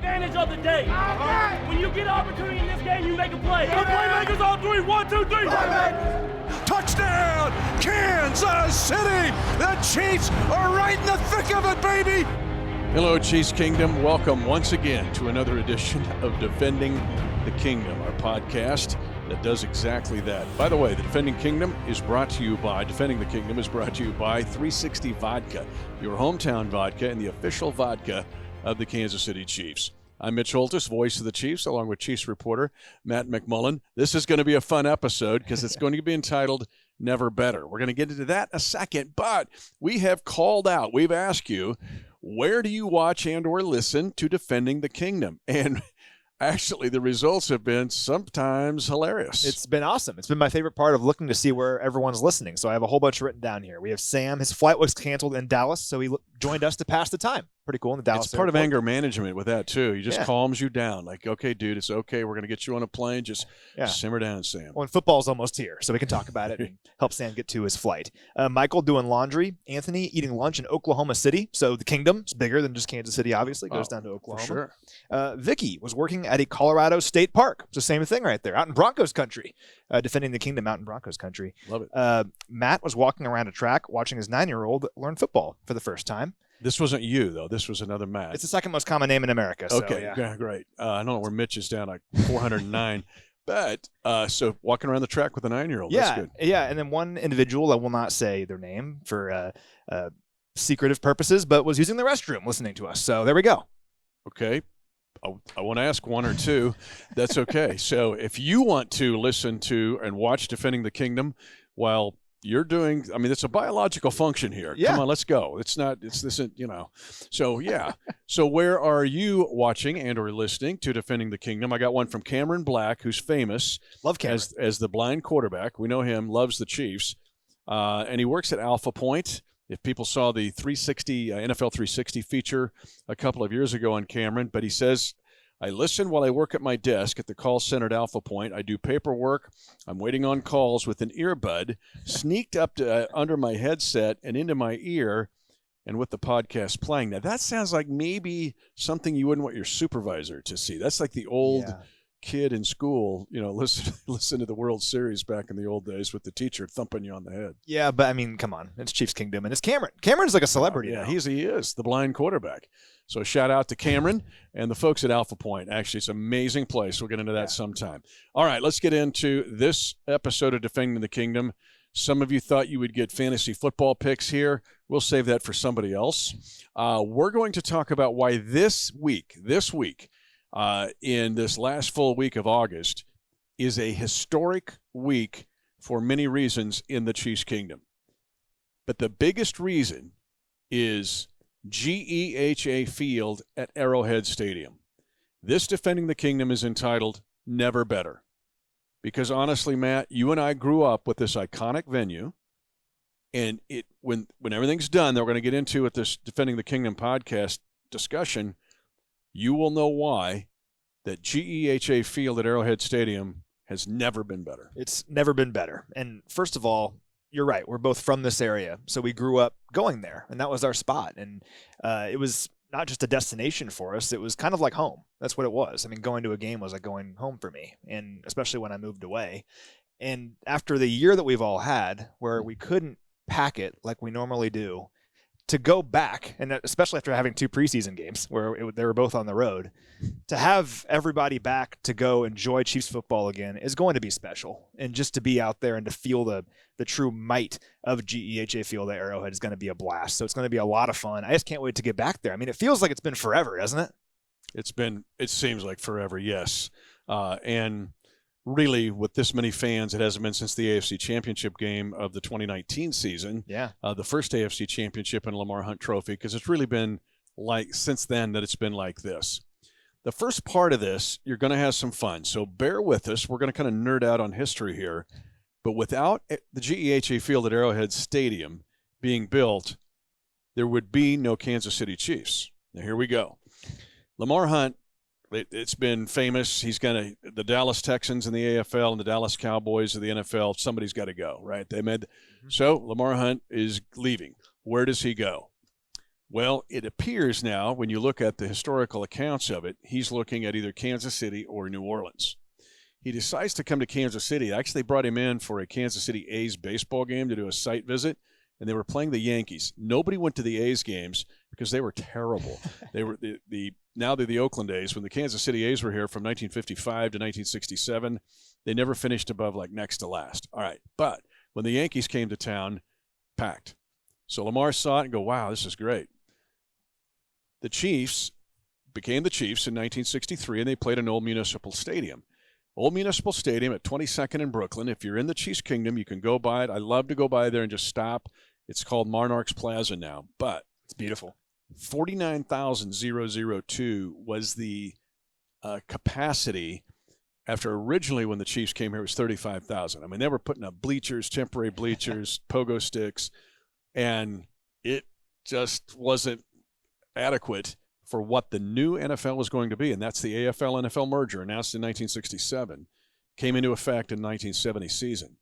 advantage of the day. When you get an opportunity in this game, you make a play. The playmakers on three. 1, 2, 3. Touchdown, Kansas City! The Chiefs are right in the thick of it, baby! Hello, Chiefs Kingdom. Welcome once again to another edition of Defending the Kingdom, our podcast that does exactly that. By the way, the Defending the Kingdom is brought to you by 360 Vodka, your hometown vodka and the official vodka of the Kansas City Chiefs. I'm Mitch Holthus, voice of the Chiefs, along with Chiefs reporter Matt McMullen. This is going to be a fun episode because it's going to be entitled Never Better. We're going to get into that in a second, but we have called out, we've asked you, where do you watch and or listen to Defending the Kingdom? And actually, the results have been sometimes hilarious. It's been awesome. It's been my favorite part of looking to see where everyone's listening. So I have a whole bunch written down here. We have Sam. His flight was canceled in Dallas, so he joined us to pass the time. Pretty cool in the Dallas It's part airport. of anger management with that, too. He just calms you down. Like, okay, dude, it's okay. We're going to get you on a plane. Just simmer down, Sam. Well, and football's almost here, so we can talk about it and help Sam get to his flight. Michael doing laundry. Anthony eating lunch in Oklahoma City. So the kingdom is bigger than just Kansas City, obviously. Goes down to Oklahoma. For sure. Vicky was working at a Colorado State park. It's the same thing right there, out in Broncos country. Defending the kingdom out in Broncos country. Love it. Matt was walking around a track watching his 9-year-old learn football for the first time. This wasn't you, though. This was another Matt. It's the second most common name in America. So, okay, yeah, great. I don't know where Mitch is down, like 409. But so walking around the track with a 9-year-old, that's good. Yeah, and then one individual, I will not say their name for secretive purposes, but was using the restroom listening to us. So there we go. Okay. I want to ask one or two. That's okay. So if you want to listen to and watch Defending the Kingdom while you're doing, I mean, it's a biological function here. Yeah. Come on, let's go. It's this, you know. So, yeah. So where are you watching and or listening to Defending the Kingdom? I got one from Cameron Black, who's famous. Love Cameron. As the blind quarterback. We know him, loves the Chiefs. And he works at Alpha Point. If people saw the NFL 360 feature a couple of years ago on Cameron, but he says, I listen while I work at my desk at the call center at Alpha Point. I do paperwork. I'm waiting on calls with an earbud sneaked up to, under my headset and into my ear and with the podcast playing. Now, that sounds like maybe something you wouldn't want your supervisor to see. That's like the old kid in school, you know, listen to the World Series back in the old days with the teacher thumping you on the head. Yeah, but I mean, come on. It's Chiefs Kingdom, and it's Cameron. Cameron's like a celebrity now. He is the blind quarterback. So shout out to Cameron and the folks at Alpha Point. Actually, it's an amazing place. We'll get into that sometime. All right, let's get into this episode of Defending the Kingdom. Some of you thought you would get fantasy football picks here. We'll save that for somebody else. We're going to talk about why this week, in this last full week of August, is a historic week for many reasons in the Chiefs Kingdom. But the biggest reason is GEHA Field at Arrowhead Stadium. This Defending the Kingdom is entitled Never Better. Because honestly, Matt, you and I grew up with this iconic venue, and when everything's done, that we're going to get into at this Defending the Kingdom podcast discussion, you will know why that GEHA Field at Arrowhead Stadium has never been better. It's never been better. And first of all, you're right. We're both from this area, so we grew up going there, and that was our spot. And it was not just a destination for us. It was kind of like home. That's what it was. I mean, going to a game was like going home for me, and especially when I moved away. And after the year that we've all had, where we couldn't pack it like we normally do, to go back, and especially after having 2 preseason games where they were both on the road, to have everybody back to go enjoy Chiefs football again is going to be special. And just to be out there and to feel the true might of GEHA Field at Arrowhead is going to be a blast. So it's going to be a lot of fun. I just can't wait to get back there. I mean, it feels like it's been forever, doesn't it? It seems like forever, yes. And really, with this many fans, it hasn't been since the AFC Championship game of the 2019 season. Yeah. The first AFC Championship and Lamar Hunt Trophy, because it's really been like since then that it's been like this. The first part of this, you're going to have some fun. So bear with us. We're going to kind of nerd out on history here. But without the GEHA Field at Arrowhead Stadium being built, there would be no Kansas City Chiefs. Now, here we go. Lamar Hunt, it's been famous. He's going to the Dallas Texans in the AFL and the Dallas Cowboys of the NFL. Somebody's got to go, right? So Lamar Hunt is leaving. Where does he go? Well, it appears now, when you look at the historical accounts of it, he's looking at either Kansas City or New Orleans. He decides to come to Kansas City. Actually, they brought him in for a Kansas City A's baseball game to do a site visit, and they were playing the Yankees. Nobody went to the A's games because they were terrible. They were now they're the Oakland A's. When the Kansas City A's were here from 1955 to 1967, they never finished above like next to last. All right, but when the Yankees came to town, packed. So Lamar saw it and go, wow, this is great. The Chiefs became the Chiefs in 1963, and they played in Old Municipal Stadium. Old Municipal Stadium at 22nd in Brooklyn. If you're in the Chiefs Kingdom, you can go by it. I love to go by there and just stop. It's called Monarchs Plaza now, but It's beautiful. 49,002 was the capacity after originally when the Chiefs came here it was 35,000. I mean, they were putting up bleachers, temporary bleachers, pogo sticks, and it just wasn't adequate for what the new NFL was going to be, and that's the AFL-NFL merger announced in 1967, came into effect in 1970 season.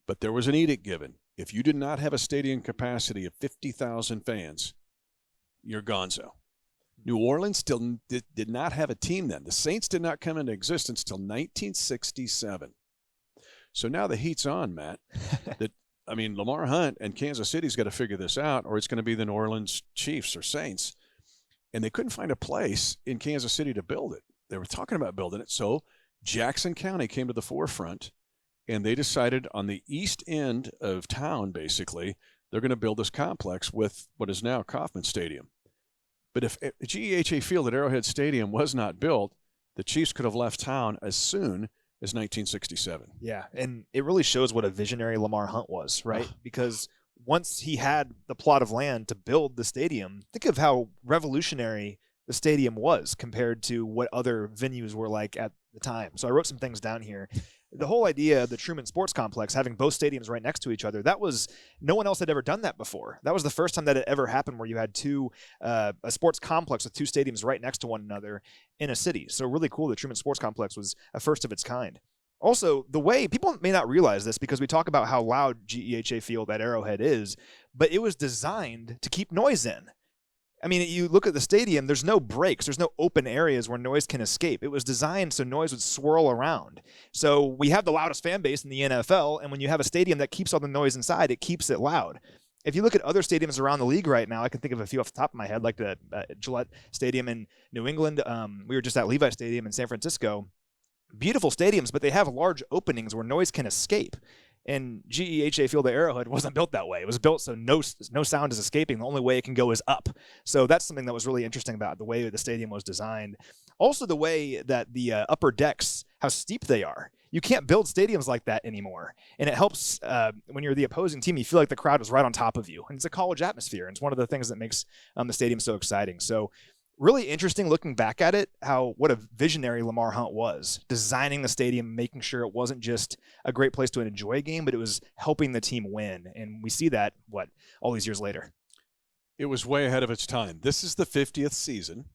But there was an edict given. If you did not have a stadium capacity of 50,000 fans, you're gonzo. New Orleans still did not have a team then. The Saints did not come into existence till 1967. So now the heat's on, Matt. Lamar Hunt and Kansas City's got to figure this out, or it's going to be the New Orleans Chiefs or Saints. And they couldn't find a place in Kansas City to build it. They were talking about building it. So Jackson County came to the forefront, and they decided on the east end of town, basically, they're going to build this complex with what is now Kauffman Stadium. But if GEHA Field at Arrowhead Stadium was not built, the Chiefs could have left town as soon as 1967. Yeah, and it really shows what a visionary Lamar Hunt was, right? Because once he had the plot of land to build the stadium, think of how revolutionary the stadium was compared to what other venues were like at the time. So I wrote some things down here. The whole idea of the Truman Sports Complex, having both stadiums right next to each other, no one else had ever done that before. That was the first time that it ever happened where you had a sports complex with two stadiums right next to one another in a city. So really cool. The Truman Sports Complex was a first of its kind. Also, the way people may not realize this because we talk about how loud GEHA Field at Arrowhead is, but it was designed to keep noise in. I mean, you look at the stadium, there's no breaks, there's no open areas where noise can escape. It was designed so noise would swirl around. So we have the loudest fan base in the NFL, and when you have a stadium that keeps all the noise inside, it keeps it loud. If you look at other stadiums around the league right now, I can think of a few off the top of my head, like the Gillette Stadium in New England. We were just at Levi Stadium in San Francisco. Beautiful stadiums, but they have large openings where noise can escape. And GEHA Field at Arrowhead wasn't built that way. It was built so no sound is escaping. The only way it can go is up. So that's something that was really interesting about the way the stadium was designed. Also, the way that the upper decks, how steep they are. You can't build stadiums like that anymore. And it helps when you're the opposing team, you feel like the crowd is right on top of you. And it's a college atmosphere. And it's one of the things that makes the stadium so exciting. So really interesting looking back at it, what a visionary Lamar Hunt was, designing the stadium, making sure it wasn't just a great place to enjoy a game, but it was helping the team win. And we see that, all these years later. It was way ahead of its time. This is the 50th season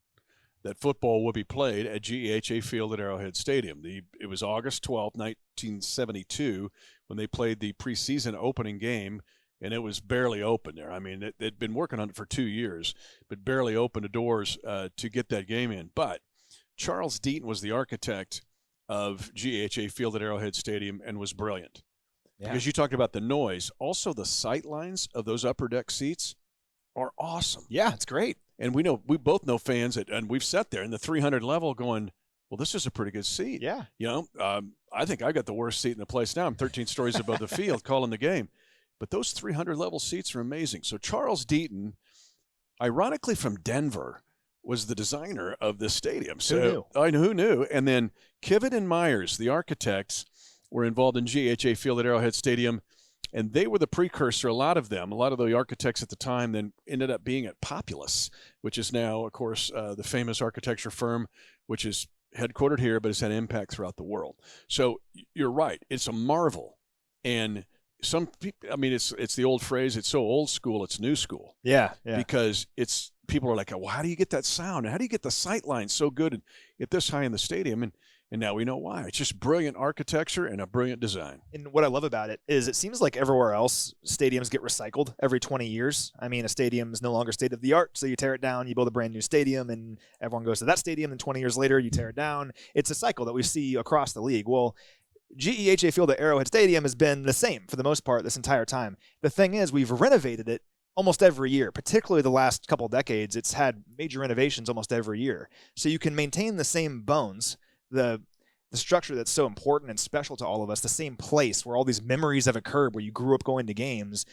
that football will be played at GEHA Field at Arrowhead Stadium. It was August 12, 1972, when they played the preseason opening game, and it was barely open there. I mean, they'd been working on it for 2 years, but barely opened the doors to get that game in. But Charles Deaton was the architect of GEHA Field at Arrowhead Stadium and was brilliant. Yeah. Because you talked about the noise. Also, the sight lines of those upper deck seats are awesome. Yeah, it's great. And we both know fans, and we've sat there in the 300 level going, well, this is a pretty good seat. Yeah. I think I got the worst seat in the place now. I'm 13 stories above the field calling the game. But those 300 level seats are amazing. So Charles Deaton, ironically from Denver, was the designer of this stadium. So who knew? And then Kivett and Myers, the architects, were involved in GEHA Field at Arrowhead Stadium, and they were the precursor. A lot of the architects at the time then ended up being at Populous, which is now, of course, the famous architecture firm, which is headquartered here, but has had impact throughout the world. So you're right. It's a marvel. And some people, it's the old phrase, it's so old school, it's new school. Yeah. Because people are like, well, how do you get that sound? How do you get the sight line so good at this high in the stadium? And And now we know why. It's just brilliant architecture and a brilliant design. And what I love about it is it seems like everywhere else, stadiums get recycled every 20 years. I mean, a stadium is no longer state of the art, so you tear it down, you build a brand new stadium, and everyone goes to that stadium, and 20 years later, you tear it down. It's a cycle that we see across the league. Well, GEHA Field at Arrowhead Stadium has been the same for the most part this entire time. The thing is, we've renovated it almost every year, particularly the last couple of decades. It's had major renovations almost every year. So you can maintain the same bones, the structure that's so important and special to all of us, the same place where all these memories have occurred, where you grew up going to games,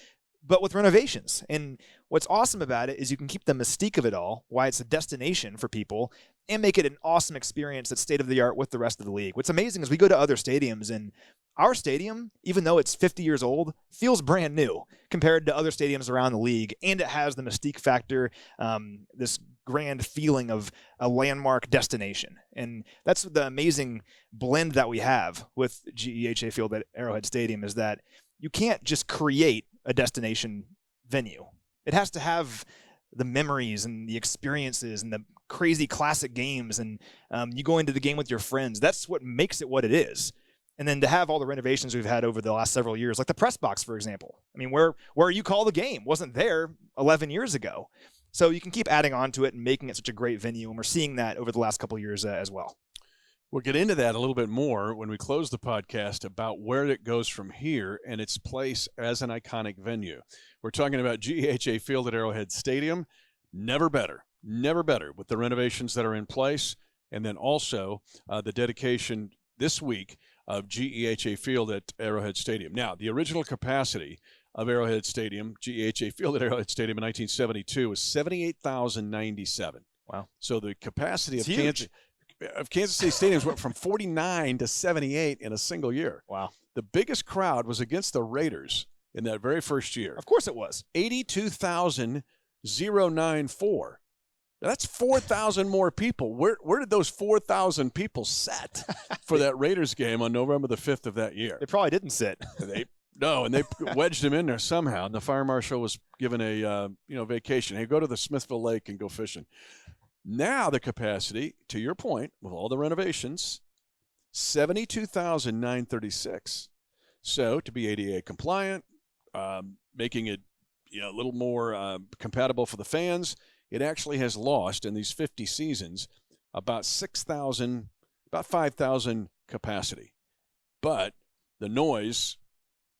but with renovations. And what's awesome about it is you can keep the mystique of it all, why it's a destination for people, and make it an awesome experience that's state-of-the-art with the rest of the league. What's amazing is we go to other stadiums, and our stadium, even though it's 50 years old, feels brand new compared to other stadiums around the league, and it has the mystique factor, this grand feeling of a landmark destination. And that's the amazing blend that we have with GEHA Field at Arrowhead Stadium, is that you can't just create a destination venue. It has to have the memories and the experiences and the crazy classic games, and you go into the game with your friends. That's what makes it what it is. And then to have all the renovations we've had over the last several years, like the press box, for example. I mean, where you call the game wasn't there 11 years ago. So you can keep adding on to it and making it such a great venue, and we're seeing that over the last couple of years as well. We'll get into that a little bit more when we close the podcast about where it goes from here and its place as an iconic venue. We're talking about GEHA Field at Arrowhead Stadium. Never better with the renovations that are in place, and then also the dedication this week of GEHA Field at Arrowhead Stadium. Now, the original capacity of Arrowhead Stadium, GEHA Field at Arrowhead Stadium in 1972 was 78,097. Wow. So the capacity It's of Kansas City stadiums went from 49 to 78 in a single year. Wow. The biggest crowd was against the Raiders in that very first year. Of course it was. 82,094. That's 4,000 more people. Where did those 4,000 people sit for that Raiders game on November the 5th of that year? They probably didn't sit. No, and they wedged him in there somehow. And the fire marshal was given a vacation. Hey, go to the Smithville Lake and go fishing. Now the capacity, to your point, with all the renovations, 72,936. So to be ADA compliant, making it a little more compatible for the fans, it actually has lost in these 50 seasons about 5,000 capacity. But the noise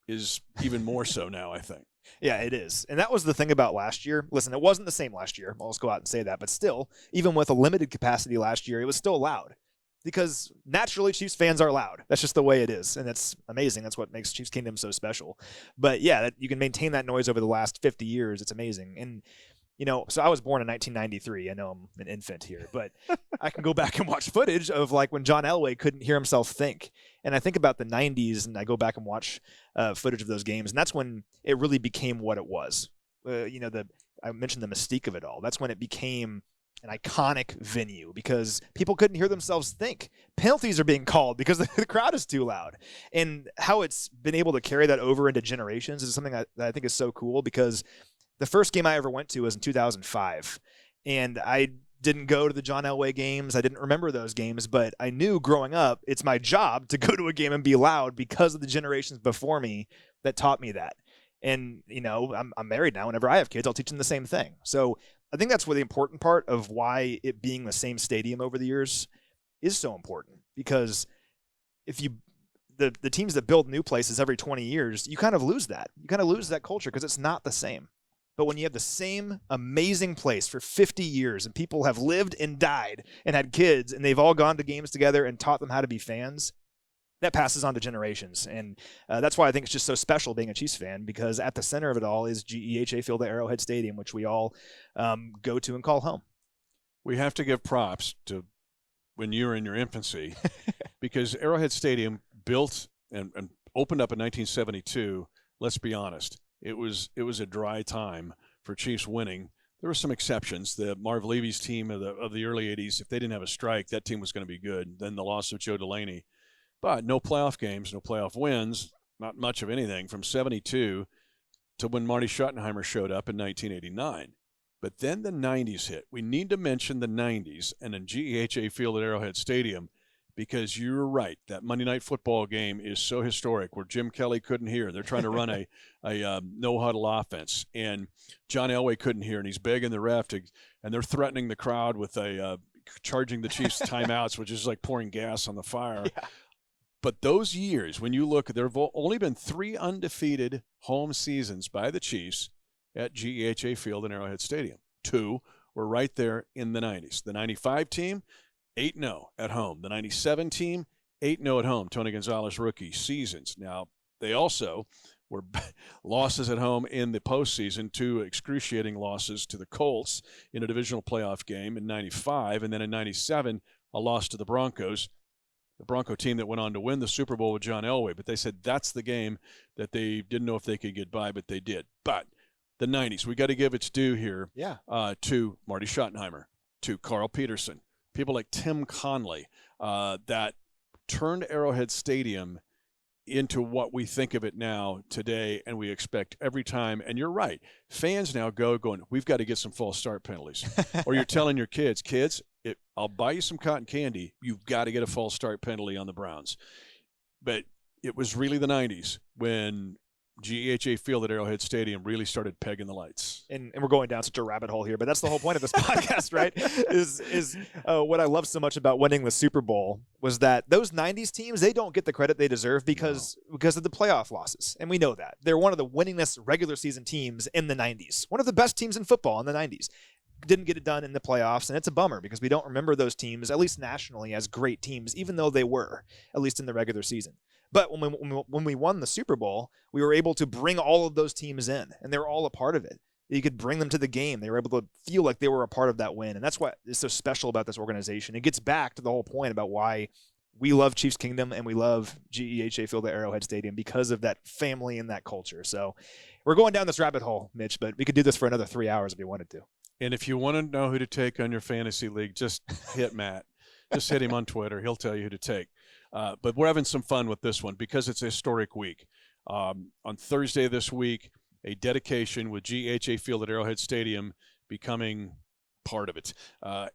is even more so now, I think. Yeah, it is. And that was the thing about last year. Listen, it wasn't the same last year. I'll just go out and say that. But still, even with a limited capacity last year, it was still loud. Because naturally, Chiefs fans are loud. That's just the way it is. And it's amazing. That's what makes Chiefs Kingdom so special. But yeah, that you can maintain that noise over the last 50 years. It's amazing. And so I was born in 1993. I know I'm an infant here, but I can go back and watch footage of like when John Elway couldn't hear himself think. And I think about the 90s, and I go back and watch footage of those games, and that's when it really became what it was. I mentioned the mystique of it all. That's when it became an iconic venue because people couldn't hear themselves think. Penalties are being called because the crowd is too loud. And how it's been able to carry that over into generations is something that I think is so cool, because the first game I ever went to was in 2005, and I didn't go to the John Elway games. I didn't remember those games, but I knew growing up it's my job to go to a game and be loud because of the generations before me that taught me that. And, I'm married now. Whenever I have kids, I'll teach them the same thing. So I think that's where the important part of why it being the same stadium over the years is so important, because if the teams that build new places every 20 years, you kind of lose that. You kind of lose that culture because it's not the same. But when you have the same amazing place for 50 years and people have lived and died and had kids and they've all gone to games together and taught them how to be fans, that passes on to generations. And that's why I think it's just so special being a Chiefs fan, because at the center of it all is GEHA Field at Arrowhead Stadium, which we all go to and call home. We have to give props to when you were in your infancy because Arrowhead Stadium built and opened up in 1972. Let's be honest. It was a dry time for Chiefs winning. There were some exceptions. The Marv Levy's team of the early 80s, if they didn't have a strike, that team was going to be good. Then the loss of Joe Delaney. But no playoff games, no playoff wins, not much of anything from 72 to when Marty Schottenheimer showed up in 1989. But then the 90s hit. We need to mention the 90s and then GEHA Field at Arrowhead Stadium because you're right. That Monday Night Football game is so historic where Jim Kelly couldn't hear. They're trying to run a no-huddle offense, and John Elway couldn't hear, and he's begging the ref to, and they're threatening the crowd with charging the Chiefs timeouts, which is like pouring gas on the fire. Yeah. But those years, when you look, there have only been 3 undefeated home seasons by the Chiefs at GEHA Field and Arrowhead Stadium. 2 were right there in the 90s. The 95 team, 8-0 at home. The 97 team, 8-0 at home. Tony Gonzalez rookie seasons. Now, they also were losses at home in the postseason, 2 excruciating losses to the Colts in a divisional playoff game in 95, and then in 97, a loss to the Broncos, the Bronco team that went on to win the Super Bowl with John Elway. But they said that's the game that they didn't know if they could get by, but they did. But the 90s, we got to give its due here to Marty Schottenheimer, to Carl Peterson, people like Tim Conley that turned Arrowhead Stadium into what we think of it now today, and we expect every time. And you're right. Fans now going, we've got to get some false start penalties. Or you're telling your kids, I'll buy you some cotton candy. You've got to get a false start penalty on the Browns. But it was really the 90s when GEHA Field at Arrowhead Stadium really started pegging the lights. And we're going down such a rabbit hole here, but that's the whole point of this podcast, right? Is what I love so much about winning the Super Bowl was that those 90s teams, they don't get the credit they deserve because of the playoff losses. And we know that. They're one of the winningest regular season teams in the 90s. One of the best teams in football in the 90s. Didn't get it done in the playoffs, and it's a bummer because we don't remember those teams, at least nationally, as great teams, even though they were, at least in the regular season. But when we won the Super Bowl, we were able to bring all of those teams in, and they were all a part of it. You could bring them to the game. They were able to feel like they were a part of that win, and that's what is so special about this organization. It gets back to the whole point about why we love Chiefs Kingdom and we love GEHA Field at Arrowhead Stadium because of that family and that culture. So we're going down this rabbit hole, Mitch, but we could do this for another 3 hours if you wanted to. And if you want to know who to take on your fantasy league, just hit Matt. Just hit him on Twitter. He'll tell you who to take. But we're having some fun with this one because it's a historic week. On Thursday this week, a dedication with GEHA Field at Arrowhead Stadium becoming part of it.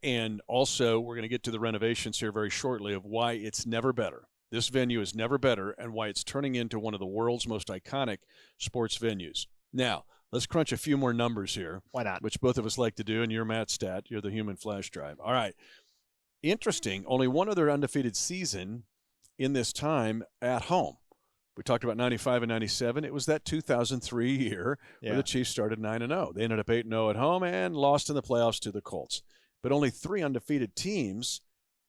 And also, we're going to get to the renovations here very shortly of why it's never better. This venue is never better and why it's turning into one of the world's most iconic sports venues. Now, let's crunch a few more numbers here. Why not? Which both of us like to do, and you're Matt Stat. You're the human flash drive. All right. Interesting, only one other undefeated season in this time at home. We talked about 95 and 97. It was that 2003 year where the Chiefs started 9-0. They ended up 8-0 at home and lost in the playoffs to the Colts. But only 3 undefeated teams.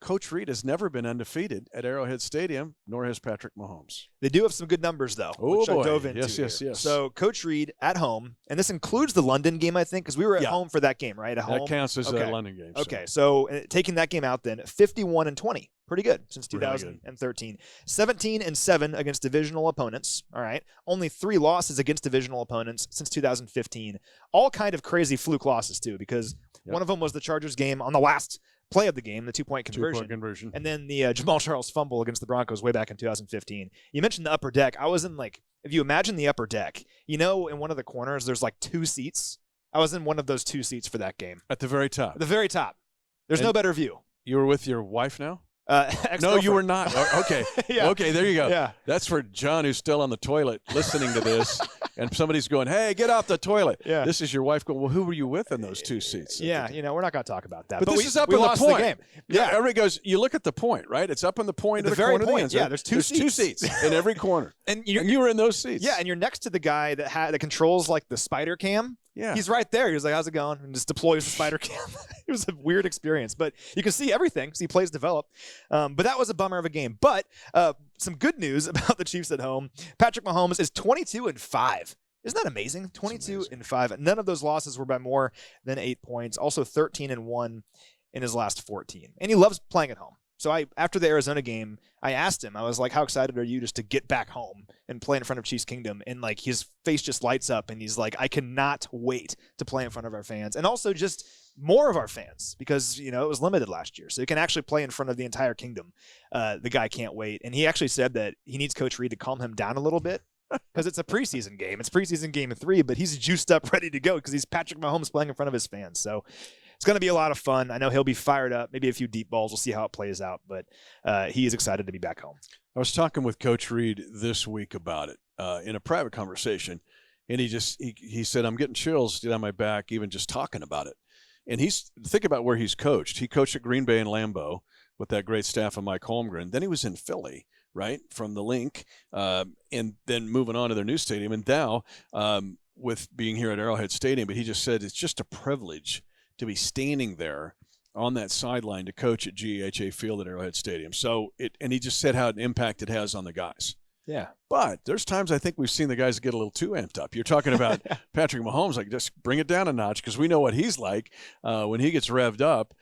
Coach Reid has never been undefeated at Arrowhead Stadium, nor has Patrick Mahomes. They do have some good numbers, though, which I dove into. Yes. So Coach Reid at home, and this includes the London game, I think, because we were at home for that game, right? At home? That counts as a London game. Okay, so taking that game out then, 51-20. Pretty good since 2013. 17-7 against divisional opponents. All right. Only 3 losses against divisional opponents since 2015. All kind of crazy fluke losses, too, because one of them was the Chargers game on the last play of the game, the 2-point conversion. And then the Jamal Charles fumble against the Broncos way back in 2015. You mentioned the upper deck. I was in, if you imagine the upper deck, in one of the corners, there's 2 seats. I was in one of those 2 seats for that game. At the very top. At the very top. There's no better view. You were with your wife now? No, you were not. Okay. Okay, there you go. Yeah. That's for John, who's still on the toilet listening to this, and somebody's going, hey, get off the toilet. Yeah. This is your wife going, well, who were you with in those 2 seats? Yeah, we're not going to talk about that. But this is up we in the lost point. The game. Yeah, everybody goes, you look at the point, right? It's up in the point of the corner of the end zone. Yeah, there's two seats in every corner. and you were in those seats. Yeah, and you're next to the guy that controls the spider cam. Yeah. He's right there. He was like, how's it going? And just deploys the spider cam. It was a weird experience. But you can see everything. See plays develop. But that was a bummer of a game. But some good news about the Chiefs at home. Patrick Mahomes is 22-5. Isn't that amazing? 22-5. None of those losses were by more than 8 points. Also 13-1 in his last 14. And he loves playing at home. So after the Arizona game, I asked him, I was like, how excited are you just to get back home and play in front of Chiefs Kingdom? And his face just lights up and he's like, I cannot wait to play in front of our fans. And also just more of our fans because, it was limited last year. So you can actually play in front of the entire kingdom. The guy can't wait. And he actually said that he needs Coach Reid to calm him down a little bit because it's a preseason game. It's preseason game 3, but he's juiced up, ready to go because he's Patrick Mahomes playing in front of his fans. So it's going to be a lot of fun. I know he'll be fired up, maybe a few deep balls. We'll see how it plays out, but he is excited to be back home. I was talking with Coach Reed this week about it in a private conversation, and he said, I'm getting chills down my back even just talking about it. And think about where he's coached. He coached at Green Bay and Lambeau with that great staff of Mike Holmgren. Then he was in Philly, right, from the Link, and then moving on to their new stadium. And now with being here at Arrowhead Stadium, but he just said it's just a privilege to be standing there on that sideline to coach at GEHA Field at Arrowhead Stadium. So and he just said how an impact it has on the guys. Yeah. But there's times I think we've seen the guys get a little too amped up. You're talking about Patrick Mahomes, like just bring it down a notch because we know what he's like when he gets revved up.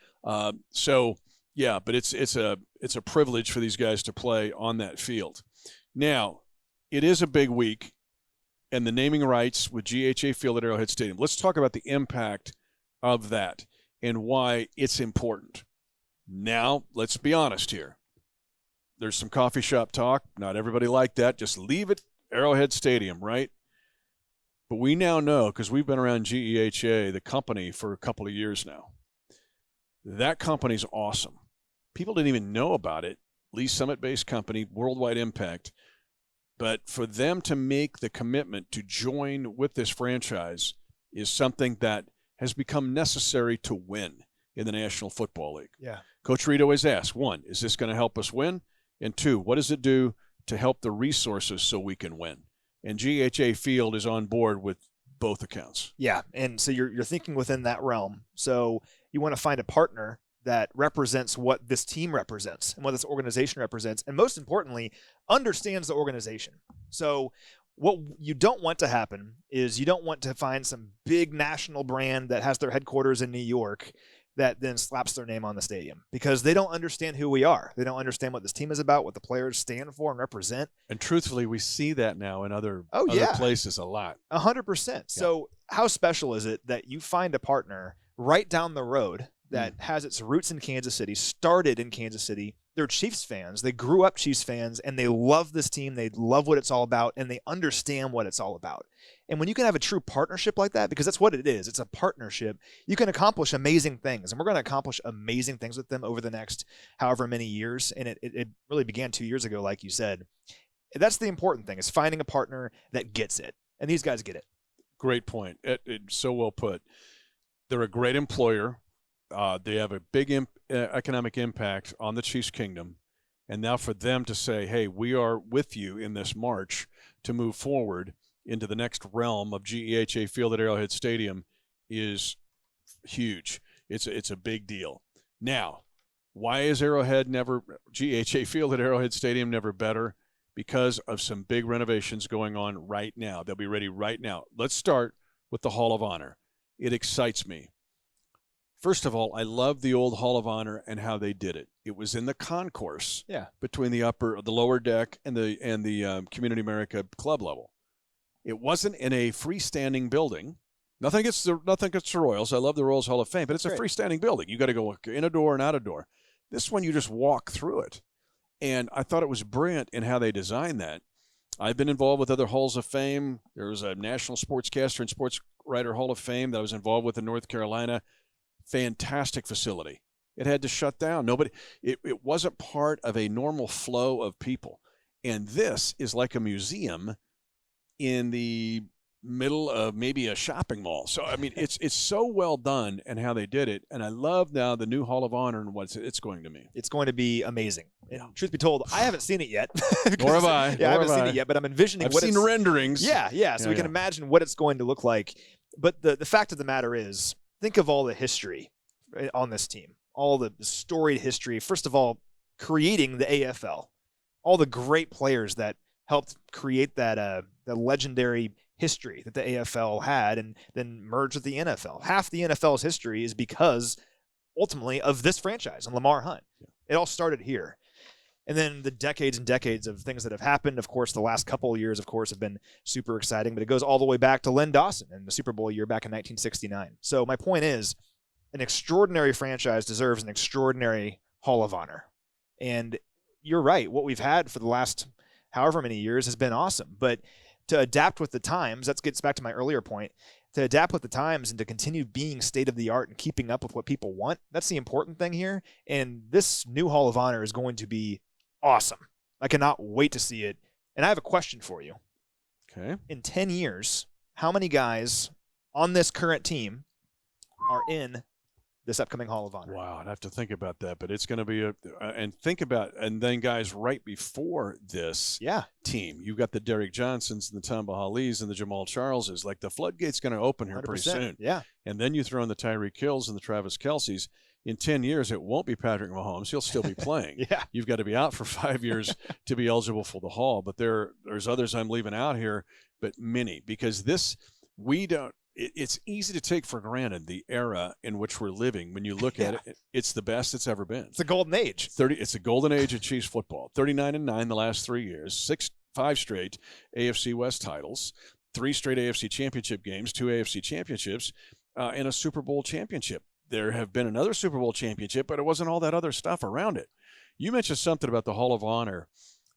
So yeah, but it's a privilege for these guys to play on that field. Now, it is a big week, and the naming rights with GEHA Field at Arrowhead Stadium. Let's talk about the impact of that and why it's important. Now, let's be honest here. There's some coffee shop talk. Not everybody liked that. Just leave it Arrowhead Stadium, right? But we now know, because we've been around GEHA, the company, for a couple of years now. That company's awesome. People didn't even know about it. Lee Summit-based company, worldwide impact. But for them to make the commitment to join with this franchise is something that has become necessary to win in the National Football League. Yeah. Coach Reed always asks, one, is this going to help us win? And two, what does it do to help the resources so we can win? And GEHA Field is on board with both accounts. Yeah, and so you're thinking within that realm. So you want to find a partner that represents what this team represents and what this organization represents, and most importantly, understands the organization. So what you don't want to happen is you don't want to find some big national brand that has their headquarters in New York that then slaps their name on the stadium because they don't understand who we are. They don't understand what this team is about, what the players stand for and represent. And truthfully, we see that now in other places a lot. 100%. So how special is it that you find a partner right down the road that has its roots in Kansas City, started in Kansas City? They're Chiefs fans. They grew up Chiefs fans, and they love this team. They love what it's all about, and they understand what it's all about. And when you can have a true partnership like that, because that's what it is, it's a partnership, you can accomplish amazing things. And we're going to accomplish amazing things with them over the next however many years. And it really began 2 years ago, like you said. That's the important thing, is finding a partner that gets it. And these guys get it. Great point. It's so well put. They're a great employer. They have a big economic impact on the Chiefs Kingdom. And now for them to say, hey, we are with you in this march to move forward into the next realm of GEHA Field at Arrowhead Stadium is huge. It's a big deal. Now, why is GEHA Field at Arrowhead Stadium never better? Because of some big renovations going on right now. They'll be ready right now. Let's start with the Hall of Honor. It excites me. First of all, I love the old Hall of Honor and how they did it. It was in the concourse between the lower deck and the Community America club level. It wasn't in a freestanding building. Nothing against the Royals. I love the Royals Hall of Fame, but it's a freestanding building. You got to go in a door and out a door. This one, you just walk through it. And I thought it was brilliant in how they designed that. I've been involved with other Halls of Fame. There was a National Sportscaster and Sports Writer Hall of Fame that I was involved with in North Carolina. Fantastic facility. It had to shut down. It wasn't part of a normal flow of people. And this is like a museum in the middle of maybe a shopping mall. So, I mean, it's so well done and how they did it. And I love now the new Hall of Honor and what it's going to mean. It's going to be amazing. And truth be told, I haven't seen it yet. Nor have I. Yeah, I haven't seen it yet, but I'm envisioning I've seen renderings. Yeah. So we can imagine what it's going to look like. But the fact of the matter is, think of all the history on this team, all the storied history. First of all, creating the AFL, all the great players that helped create that the legendary history that the AFL had and then merged with the NFL. Half the NFL's history is because, ultimately, of this franchise and Lamar Hunt. It all started here. And then the decades and decades of things that have happened. Of course, the last couple of years, of course, have been super exciting, but it goes all the way back to Len Dawson and the Super Bowl year back in 1969. So my point is, an extraordinary franchise deserves an extraordinary Hall of Honor. And you're right. What we've had for the last however many years has been awesome. But to adapt with the times, that gets back to my earlier point, to adapt with the times and to continue being state of the art and keeping up with what people want. That's the important thing here. And this new Hall of Honor is going to be awesome. I cannot wait to see it. And I have a question for you. Okay. In 10 years, how many guys on this current team are in this upcoming Hall of Honor? Wow, I'd have to think about that, but it's going to be and then guys right before this team, you've got the Derek Johnsons and the Tamba Halis and the Jamal Charleses. Like, the floodgate's going to open here pretty 100%. soon. Yeah. And then you throw in the Tyreek Hills and the Travis Kelce's. In 10 years, it won't be Patrick Mahomes. He'll still be playing. Yeah. You've got to be out for 5 years to be eligible for the Hall. But there's others I'm leaving out here, but many, because it's easy to take for granted the era in which we're living. When you look at it, it's the best it's ever been. It's a golden age. It's a golden age of Chiefs football. 39-9 the last 3 years, 5 straight AFC West titles, 3 straight AFC championship games, 2 AFC championships, and a Super Bowl championship. There have been another Super Bowl championship, but it wasn't all that other stuff around it. You mentioned something about the Hall of Honor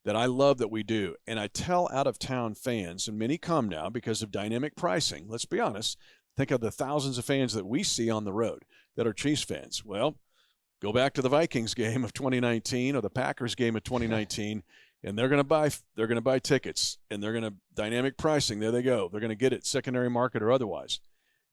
that I love that we do. And I tell out-of-town fans, and many come now because of dynamic pricing. Let's be honest. Think of the thousands of fans that we see on the road that are Chiefs fans. Well, go back to the Vikings game of 2019 or the Packers game of 2019, and they're going to buy tickets, and they're going to dynamic pricing. There they go. They're going to get it secondary market or otherwise.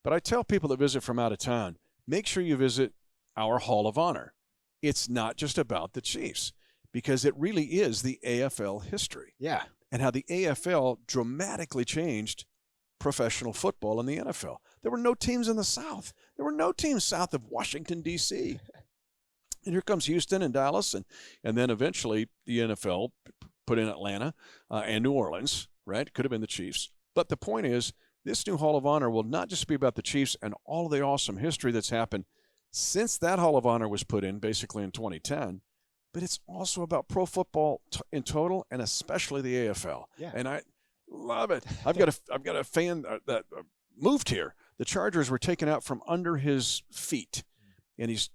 But I tell people that visit from out of town, make sure you visit our Hall of Honor. It's not just about the Chiefs, because it really is the AFL history. Yeah. And how the AFL dramatically changed professional football in the NFL. There were no teams in the South. There were no teams south of Washington, D.C. And here comes Houston and Dallas, and then eventually the NFL put in Atlanta and New Orleans, right? Could have been the Chiefs. But the point is, this new Hall of Honor will not just be about the Chiefs and all of the awesome history that's happened since that Hall of Honor was put in, basically in 2010, but it's also about pro football in total, and especially the AFL. Yeah. And I love it. I've got a fan that moved here. The Chargers were taken out from under his feet, and he's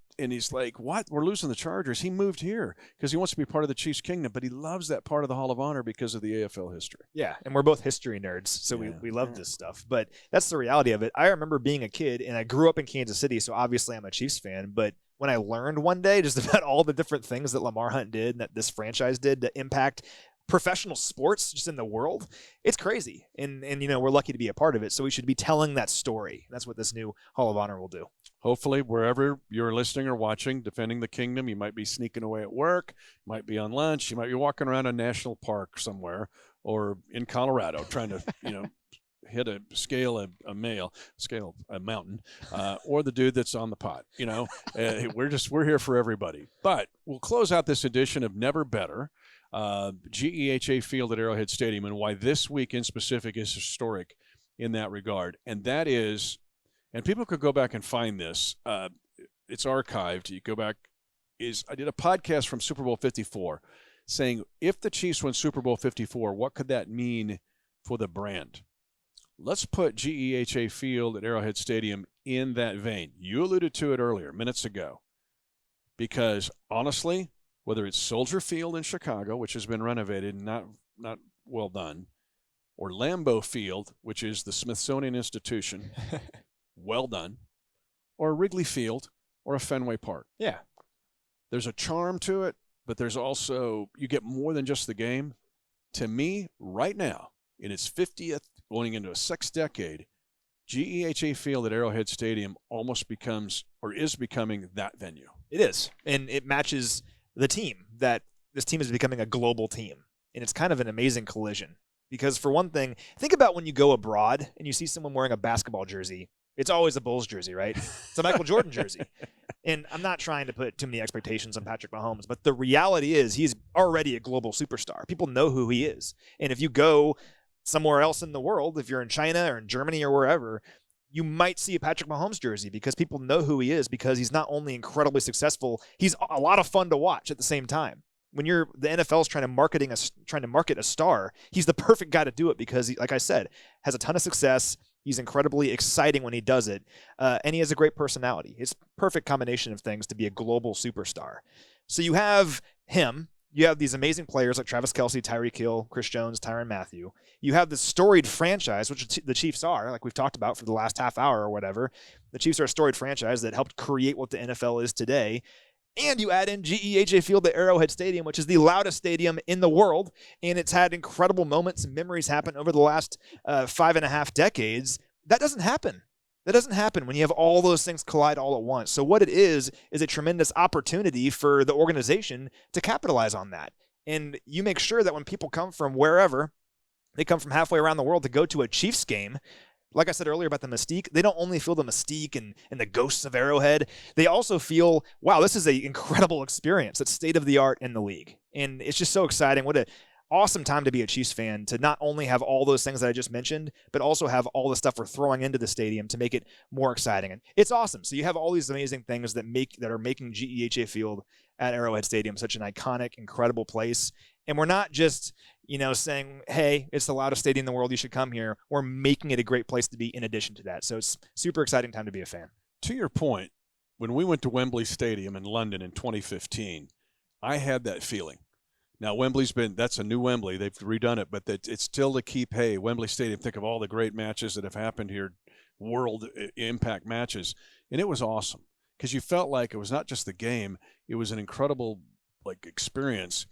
like, "What? We're losing the Chargers." He moved here because he wants to be part of the Chiefs' kingdom, but he loves that part of the Hall of Honor because of the AFL history. Yeah, and we're both history nerds, so we love this stuff. But that's the reality of it. I remember being a kid, and I grew up in Kansas City, so obviously I'm a Chiefs fan, but when I learned one day just about all the different things that Lamar Hunt did and that this franchise did to impact professional sports just in the world, it's crazy. And we're lucky to be a part of it, so we should be telling that story. That's what this new Hall of Honor will do. Hopefully, wherever you're listening or watching, Defending the Kingdom, you might be sneaking away at work, you might be on lunch, you might be walking around a national park somewhere, or in Colorado trying to, hit a mountain, or the dude that's on the pot. We're here for everybody. But we'll close out this edition of Never Better, GEHA Field at Arrowhead Stadium, and why this week in specific is historic in that regard. And that is, and people could go back and find this. It's archived. You go back. I did a podcast from Super Bowl 54 saying, if the Chiefs win Super Bowl 54, what could that mean for the brand? Let's put GEHA Field at Arrowhead Stadium in that vein. You alluded to it earlier, minutes ago, because honestly, whether it's Soldier Field in Chicago, which has been renovated and not well done, or Lambeau Field, which is the Smithsonian Institution, well done, or Wrigley Field, or a Fenway Park. Yeah. There's a charm to it, but there's also, you get more than just the game. To me, right now, in its 50th, going into a 6th decade, GEHA Field at Arrowhead Stadium almost becomes, or is becoming, that venue. It is. And it matches the team, that this team is becoming a global team. And it's kind of an amazing collision. Because for one thing, think about when you go abroad and you see someone wearing a basketball jersey. It's always a Bulls jersey, right? It's a Michael Jordan jersey. And I'm not trying to put too many expectations on Patrick Mahomes, but the reality is he's already a global superstar. People know who he is. And if you go somewhere else in the world, if you're in China or in Germany or wherever, you might see a Patrick Mahomes jersey because people know who he is, because he's not only incredibly successful, he's a lot of fun to watch at the same time. When the NFL is trying to market a star, he's the perfect guy to do it because he, like I said, has a ton of success. He's incredibly exciting when he does it, and he has a great personality. It's a perfect combination of things to be a global superstar. So you have him, You have these amazing players like Travis Kelce, Tyreek Hill, Chris Jones, Tyrann Mathieu. You have this storied franchise, which the Chiefs are, like we've talked about for the last half hour or whatever. The Chiefs are a storied franchise that helped create what the NFL is today. And you add in GEHA Field at Arrowhead Stadium, which is the loudest stadium in the world. And it's had incredible moments and memories happen over the last 5.5 decades. That doesn't happen. That doesn't happen when you have all those things collide all at once. So what it is a tremendous opportunity for the organization to capitalize on that. And you make sure that when people come from wherever, they come from halfway around the world to go to a Chiefs game, like I said earlier about the mystique, they don't only feel the mystique and the ghosts of Arrowhead, they also feel, wow, this is an incredible experience. It's state-of-the-art in the league. And it's just so exciting. What an awesome time to be a Chiefs fan, to not only have all those things that I just mentioned, but also have all the stuff we're throwing into the stadium to make it more exciting. And it's awesome. So you have all these amazing things that are making GEHA Field at Arrowhead Stadium such an iconic, incredible place. And we're not just, saying, hey, it's the loudest stadium in the world, you should come here. We're making it a great place to be in addition to that. So it's super exciting time to be a fan. To your point, when we went to Wembley Stadium in London in 2015, I had that feeling. Now, that's a new Wembley. They've redone it, but it's still to keep, hey, Wembley Stadium, think of all the great matches that have happened here, world impact matches. And it was awesome because you felt like it was not just the game, it was an incredible experience.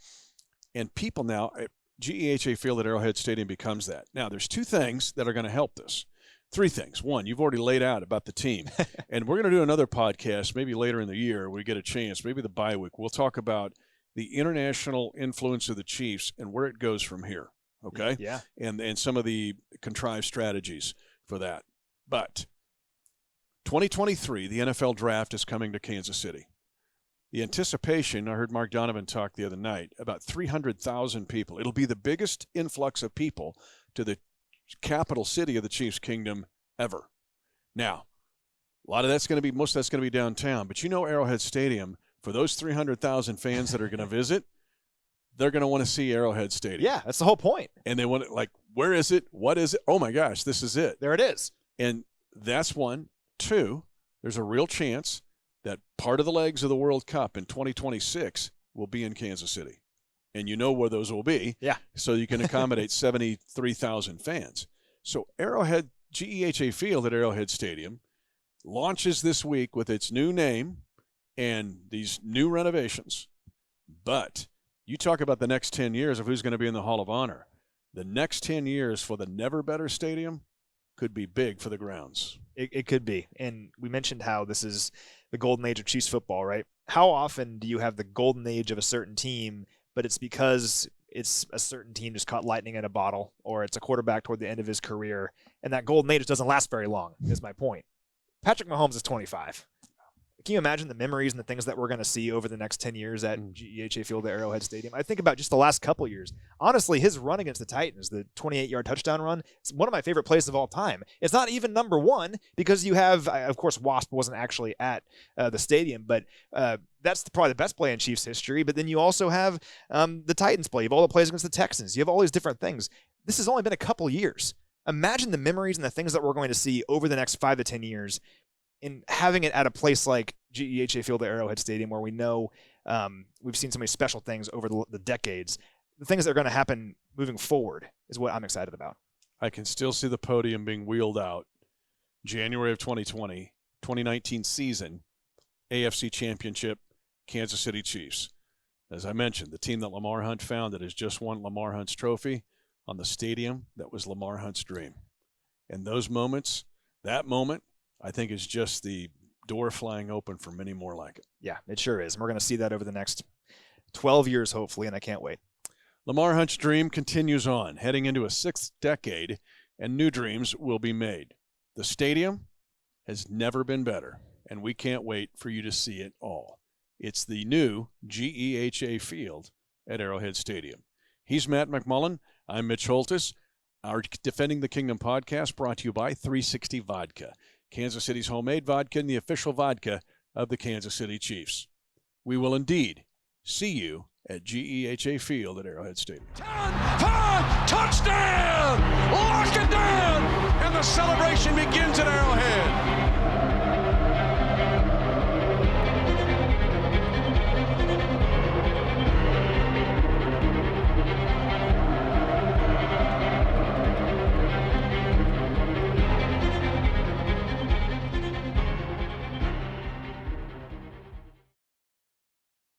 And people now, GEHA Field at Arrowhead Stadium becomes that. Now, there's 2 things that are going to help this. 3 things. 1, you've already laid out about the team. And we're going to do another podcast maybe later in the year. We get a chance, maybe the bye week. We'll talk about the international influence of the Chiefs and where it goes from here. Okay? Yeah. And some of the contrived strategies for that. But 2023, the NFL draft is coming to Kansas City. The anticipation, I heard Mark Donovan talk the other night, about 300,000 people. It'll be the biggest influx of people to the capital city of the Chiefs Kingdom ever. Now, most of that's going to be downtown. But Arrowhead Stadium, for those 300,000 fans that are going to visit, they're going to want to see Arrowhead Stadium. Yeah, that's the whole point. And they want to, where is it? What is it? Oh, my gosh, this is it. There it is. And that's 1. 2, there's a real chance that part of the legs of the World Cup in 2026 will be in Kansas City. And where those will be. Yeah. So you can accommodate 73,000 fans. So GEHA Field at Arrowhead Stadium launches this week with its new name and these new renovations. But you talk about the next 10 years of who's going to be in the Hall of Honor. The next 10 years for the Never Better Stadium could be big for the grounds. It could be. And we mentioned how this is the golden age of Chiefs football, right? How often do you have the golden age of a certain team, but it's because it's a certain team just caught lightning in a bottle, or it's a quarterback toward the end of his career, and that golden age doesn't last very long, is my point. Patrick Mahomes is 25. Can you imagine the memories and the things that we're going to see over the next 10 years at GEHA Field at Arrowhead Stadium? I think about just the last couple years. Honestly, his run against the Titans, the 28-yard touchdown run, it's one of my favorite plays of all time. It's not even number 1 because you have, of course, Wasp wasn't actually at the stadium, but that's probably the best play in Chiefs history. But then you also have the Titans play. You have all the plays against the Texans. You have all these different things. This has only been a couple years. Imagine the memories and the things that we're going to see over the next 5 to 10 years. In having it at a place like GEHA Field at Arrowhead Stadium, where we know we've seen so many special things over the decades, the things that are going to happen moving forward is what I'm excited about. I can still see the podium being wheeled out January of 2019 season, AFC Championship, Kansas City Chiefs. As I mentioned, the team that Lamar Hunt founded has just won Lamar Hunt's trophy on the stadium that was Lamar Hunt's dream. And those moments, that moment, I think is just the door flying open for many more like it. Yeah, it sure is. And we're going to see that over the next 12 years, hopefully, and I can't wait. Lamar Hunt's dream continues on, heading into a 6th decade, and new dreams will be made. The stadium has never been better, and we can't wait for you to see it all. It's the new GEHA Field at Arrowhead Stadium. He's Matt McMullen. I'm Mitch Holthus. Our Defending the Kingdom podcast brought to you by 360 Vodka, Kansas City's homemade vodka and the official vodka of the Kansas City Chiefs. We will indeed see you at GEHA Field at Arrowhead Stadium. 10, 5, touchdown! Lock it down! And the celebration begins